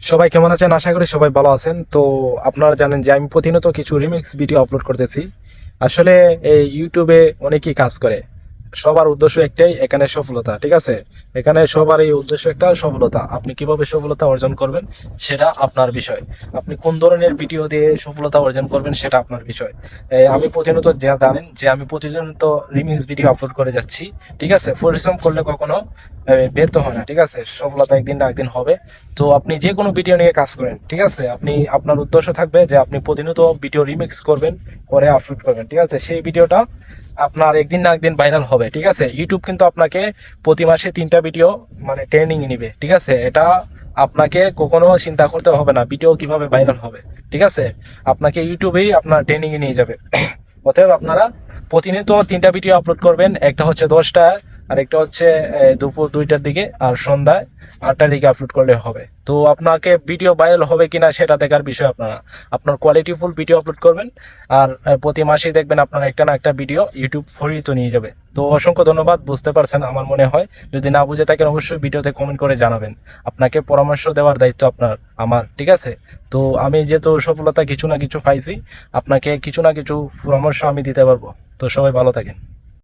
সবাই কেমন আছেন? আশা করি সবাই ভালো আছেন। তো আপনারা জানেন যে আমি প্রতিনিয়ত কিছু রিমিক্স ভিডিও আপলোড করতেছি। আসলে এই ইউটিউবে অনেকেই কাজ করে, সবার উদ্দেশ্য একটাই, এখানে সফলতা। ঠিক আছে, এখানে সবার এই উদ্দেশ্য একটা, সফলতা। আপনি কিভাবে সফলতা অর্জন করবেন সেটা আপনার বিষয়। আপনি কোন ধরনের ভিডিও দিয়ে সফলতা অর্জন করবেন সেটা আপনার বিষয়। আমি প্রতিনিয়ত যা জানেন যে আমি প্রতিনিয়ত রিমিক্স ভিডিও আপলোড করে যাচ্ছি। ঠিক আছে, পরিশ্রম করলে কখনো ব্যর্থ হয় না। ঠিক আছে, সফলতা একদিন না একদিন হবে। তো আপনি যে কোনো ভিডিও নিয়ে কাজ করেন, ঠিক আছে, আপনি আপনার উদ্দেশ্য থাকবে যে আপনি প্রতিনিয়ত ভিডিও রিমিক্স করবেন, করে আপলোড করবেন। ঠিক আছে, সেই ভিডিওটা আপনার একদিন না একদিন ভাইরাল হবে। ঠিক আছে, ইউটিউব কিন্তু আপনাকে প্রতি মাসে 3টা ভিডিও মানে ট্রেনিং নিবে। ঠিক আছে, এটা আপনাকে কখনো চিন্তা করতে হবে না ভিডিও কিভাবে ভাইরাল হবে। ঠিক আছে, আপনাকে ইউটিউবেই আপনার ট্রেনিং এ নিয়ে যাবে। অতএব আপনারা প্রতিনিয়ত 3টা ভিডিও আপলোড করবেন। একটা হচ্ছে 10টা, আর একটা হচ্ছে দুপুর 2টার দিকে, আর সন্ধ্যায় 8টার দিকে আপলোড করলে হবে। তো আপনাকে ভিডিও ভাইরাল হবে কিনা সেটা দেখার বিষয়। আপনার কোয়ালিটিফুল ভিডিও আপলোড করবেন, আর প্রতি মাসেই দেখবেন আপনার একটা না একটা ভিডিও ইউটিউব ফ্রি তো নিয়ে যাবে। তো অসংখ্য ধন্যবাদ, বুঝতে পারছেন আমার মনে হয়। যদি না বুঝে থাকেন অবশ্যই ভিডিওতে কমেন্ট করে জানাবেন। আপনাকে পরামর্শ দেওয়ার দায়িত্ব আমার। ঠিক আছে, তো আমি যেহেতু সফলতা কিছু না কিছু পাইছি, আপনাকে কিছু না কিছু পরামর্শ আমি দিতে পারবো। তো সবাই ভালো থাকেন।